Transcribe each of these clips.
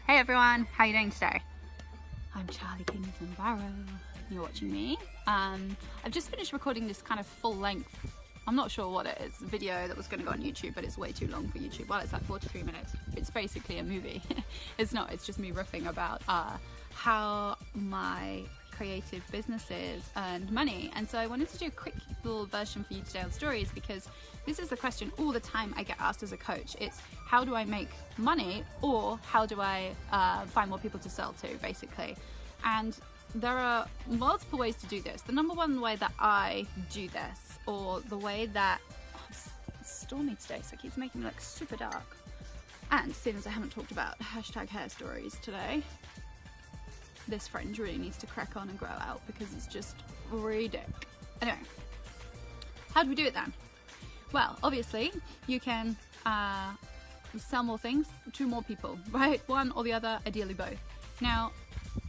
Hey everyone, how are you doing today? I'm Charlie Kingston Barrow. You're watching me. I've just finished recording this kind of full length, I'm not sure what it is, video that was going to go on YouTube, but it's way too long for YouTube. Well, it's like 43 minutes. It's basically a movie. It's not, it's just me riffing about how my creative businesses earned money. And so I wanted to do a quick little version for you today on stories, because this is the question all the time I get asked as a coach. It's how do I make money, or how do I find more people to sell to, basically. And there are multiple ways to do this. The number one way that I do this, or the way that it's stormy today, so it keeps making me look super dark. And seeing as I haven't talked about hashtag hair stories today, this fringe really needs to crack on and grow out, because it's just ridiculous. Anyway, how do we do it then? Well, obviously you can sell more things to more people, right? One or the other, ideally both. Now,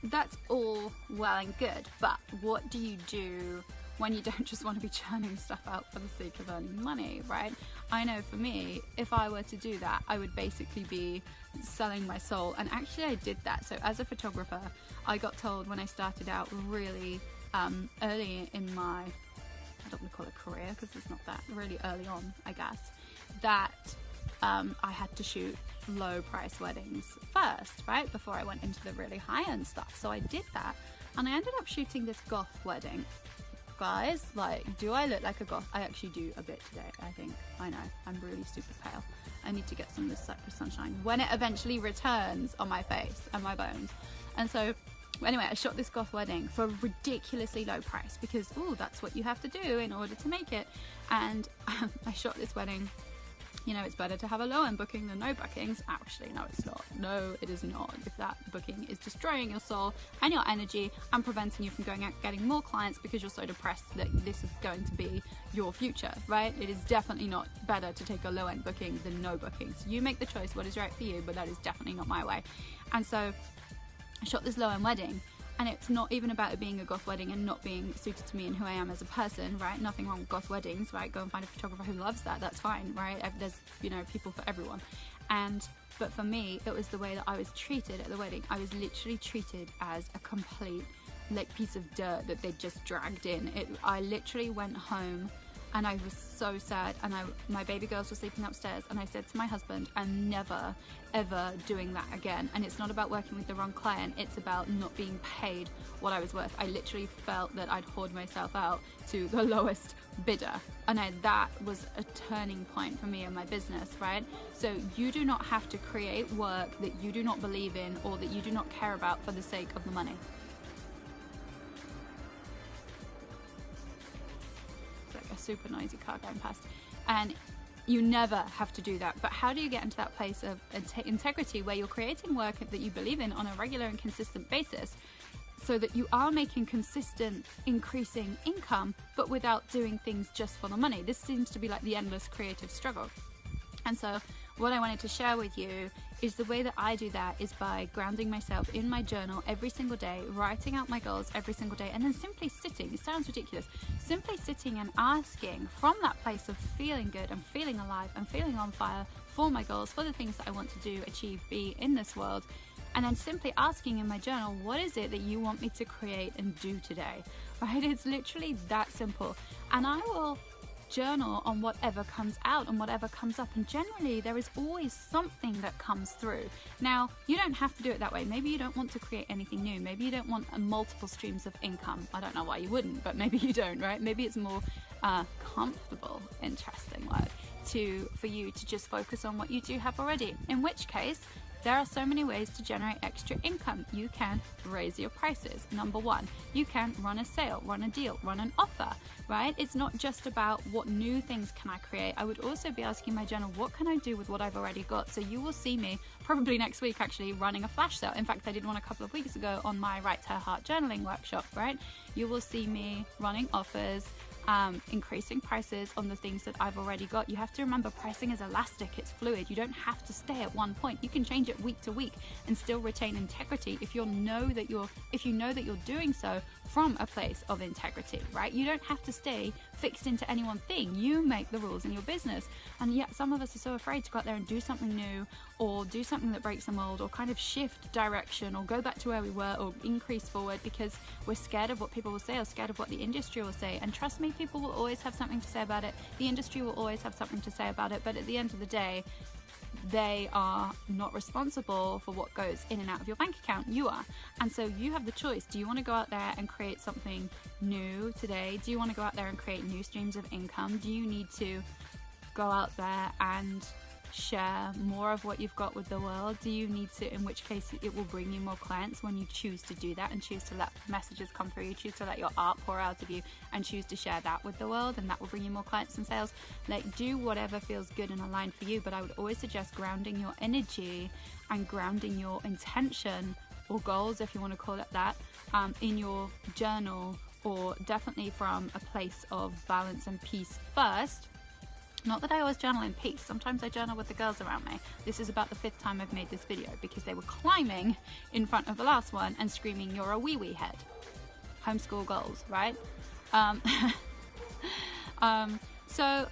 that's all well and good, but what do you do when you don't just want to be churning stuff out for the sake of earning money, right? I know for me, if I were to do that, I would basically be selling my soul. And actually I did that. So as a photographer, I got told when I started out really early in my, I don't want to call it career, because it's not that, really early on, I guess, that I had to shoot low price weddings first, right? Before I went into the really high-end stuff. So I did that, and I ended up shooting this goth wedding. Guys, like, do I look like a goth? I actually do a bit today, I think. I know, I'm really super pale. I need to get some of this Cypress sunshine when it eventually returns on my face and my bones. And so anyway, I shot this goth wedding for a ridiculously low price, because ooh, that's what you have to do in order to make it. And I shot this wedding. You know, it's better to have a low-end booking than no bookings. Actually, no, it's not. No, it is not. If that booking is destroying your soul and your energy and preventing you from going out getting more clients because you're so depressed that this is going to be your future, right? It is definitely not better to take a low-end booking than no bookings. You make the choice what is right for you, but that is definitely not my way. And so I shot this low-end wedding. And it's not even about it being a goth wedding and not being suited to me and who I am as a person, right? Nothing wrong with goth weddings, right? Go and find a photographer who loves that. That's fine, right? There's, you know, people for everyone. But for me, it was the way that I was treated at the wedding. I was literally treated as a complete, like, piece of dirt that they just dragged in. I literally went home and I was so sad, and my baby girls were sleeping upstairs, and I said to my husband, I'm never ever doing that again. And it's not about working with the wrong client, it's about not being paid what I was worth. I literally felt that I'd hoard myself out to the lowest bidder, and that was a turning point for me in my business, right? So you do not have to create work that you do not believe in or that you do not care about for the sake of the money. A super noisy car going past, and you never have to do that. But how do you get into that place of integrity where you're creating work that you believe in on a regular and consistent basis, so that you are making consistent increasing income, but without doing things just for the money? This seems to be like the endless creative struggle. And so what I wanted to share with you is the way that I do that is by grounding myself in my journal every single day, writing out my goals every single day, and then simply sitting, it sounds ridiculous, simply sitting and asking from that place of feeling good and feeling alive and feeling on fire for my goals, for the things that I want to do, achieve, be in this world. And then simply asking in my journal, what is it that you want me to create and do today, right? It's literally that simple. And I will journal on whatever comes out and whatever comes up, and generally there is always something that comes through. Now, you don't have to do it that way. Maybe you don't want to create anything new. Maybe you don't want multiple streams of income. I don't know why you wouldn't, but maybe you don't, right? Maybe it's more comfortable, interesting word, for you to just focus on what you do have already, in which case there are so many ways to generate extra income. You can raise your prices. Number one, you can run a sale, run a deal, run an offer, right? It's not just about what new things can I create. I would also be asking my journal, what can I do with what I've already got? So you will see me probably next week actually running a flash sale. In fact, I did one a couple of weeks ago on my Write to Her Heart journaling workshop, right? You will see me running offers, increasing prices on the things that I've already got. You have to remember, pricing is elastic, it's fluid. You don't have to stay at one point. You can change it week to week and still retain integrity if you know that you're doing so from a place of integrity, right? You don't have to stay fixed into any one thing. You make the rules in your business. And yet some of us are so afraid to go out there and do something new, or do something that breaks the mold, or kind of shift direction, or go back to where we were, or increase forward, because we're scared of what people will say, or scared of what the industry will say. And trust me, people will always have something to say about it. The industry will always have something to say about it. But at the end of the day, they are not responsible for what goes in and out of your bank account. You are. And so you have the choice. Do you want to go out there and create something new today? Do you want to go out there and create new streams of income? Do you need to go out there and share more of what you've got with the world? Do you need to, in which case it will bring you more clients when you choose to do that and choose to let messages come through you, choose to let your art pour out of you and choose to share that with the world, and that will bring you more clients and sales. Like, do whatever feels good and aligned for you, but I would always suggest grounding your energy and grounding your intention, or goals if you want to call it that, in your journal, or definitely from a place of balance and peace first. Not that I always journal in peace. Sometimes I journal with the girls around me. This is about the 5th time I've made this video, because they were climbing in front of the last one and screaming, "You're a wee head." Homeschool goals, right? So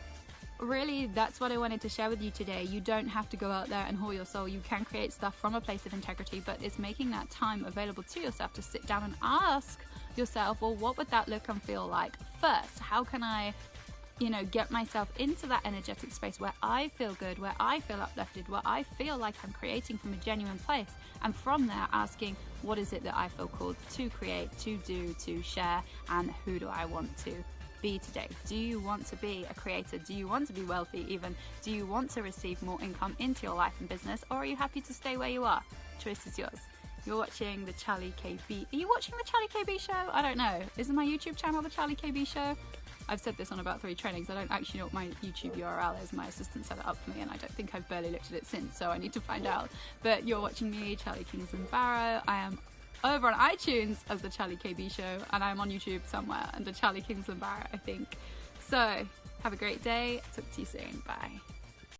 really, that's what I wanted to share with you today. You don't have to go out there and haul your soul. You can create stuff from a place of integrity, but it's making that time available to yourself to sit down and ask yourself, well, what would that look and feel like first? How can I get myself into that energetic space where I feel good, where I feel uplifted, where I feel like I'm creating from a genuine place? And from there, asking, what is it that I feel called to create, to do, to share, and who do I want to be today? Do you want to be a creator? Do you want to be wealthy even? Do you want to receive more income into your life and business? Or are you happy to stay where you are? Choice is yours. You're watching the Charlie KB. Are you watching the Charlie KB show? I don't know. Isn't my YouTube channel the Charlie KB show? I've said this on about 3 trainings. I don't actually know what my YouTube URL is. My assistant set it up for me, and I don't think I've barely looked at it since, so I need to find out. But you're watching me, Charlie Kingsland Barrow. I am over on iTunes as the Charlie KB show, and I'm on YouTube somewhere under Charlie Kingsland Barrow, I think. So have a great day. Talk to you soon. Bye.